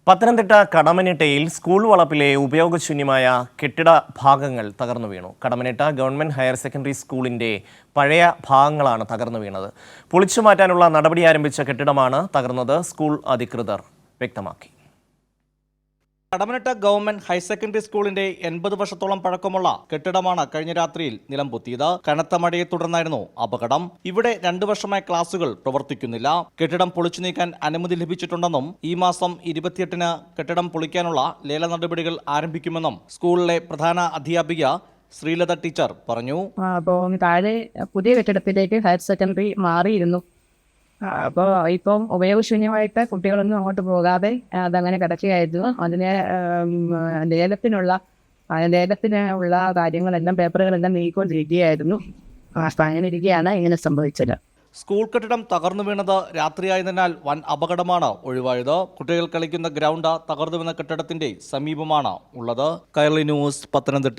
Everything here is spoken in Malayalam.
പത്തനംതിട്ട കടമനിട്ടയിൽ സ്കൂൾ വളപ്പിലെ ഉപയോഗശൂന്യമായ കെട്ടിട ഭാഗങ്ങൾ തകർന്നു വീണു. കടമനിട്ട ഗവൺമെന്റ് ഹയർ സെക്കൻഡറി സ്കൂളിന്റെ പഴയ ഭാഗങ്ങളാണ് തകർന്നു വീണത്. പൊളിച്ചു മാറ്റാനുള്ള നടപടി ആരംഭിച്ച കെട്ടിടമാണ് തകർന്നത്, സ്കൂൾ അധികൃതർ വ്യക്തമാക്കി. കടമനിട്ട ഗവൺമെന്റ് ഹയർ സെക്കൻഡറി സ്കൂളിന്റെ 80 വർഷത്തോളം പഴക്കമുള്ള കെട്ടിടമാണ് കഴിഞ്ഞ രാത്രിയിൽ നിലംപൊത്തിയത്. കനത്ത മഴയെ തുടർന്നായിരുന്നു അപകടം. ഇവിടെ 2 വർഷമായി ക്ലാസുകൾ പ്രവർത്തിക്കുന്നില്ല. കെട്ടിടം പൊളിച്ചു നീക്കാൻ അനുമതി ലഭിച്ചിട്ടുണ്ടെന്നും ഈ മാസം 28-ന് കെട്ടിടം പൊളിക്കാനുള്ള ലേല നടപടികൾ ആരംഭിക്കുമെന്നും സ്കൂളിലെ പ്രധാന അധ്യാപിക ശ്രീലത ടീച്ചർ പറഞ്ഞു. അപ്പോൾ താഴെ പുതിയ കെട്ടിടത്തിലേക്ക് ഹയർ സെക്കൻഡറി മാറിയിരുന്നു. അപ്പോൾ ഇപ്പം ഉപയോഗശൂന്യമായിട്ട് കുട്ടികളൊന്നും അങ്ങോട്ട് പോകാതെ അതങ്ങനെ കിടക്കുകയായിരുന്നു. അതിന് ലേലത്തിനുള്ള കാര്യങ്ങളെല്ലാം പേപ്പറുകളെല്ലാം നീക്കിക്കൊണ്ടിരിക്കുകയായിരുന്നു. അങ്ങനെ ഇരിക്കുകയാണ് ഇങ്ങനെ സംഭവിച്ചത്. സ്കൂൾ കെട്ടിടം തകർന്നു വീണത് രാത്രിയായതിനാൽ വൻ അപകടമാണ് ഒഴിവായത്. കുട്ടികൾ കളിക്കുന്ന ഗ്രൗണ്ട് തകർന്നു വീണ കെട്ടിടത്തിന്റെ സമീപമാണ് ഉള്ളത്. കൈരളി ന്യൂസ്, പത്തനംതിട്ട.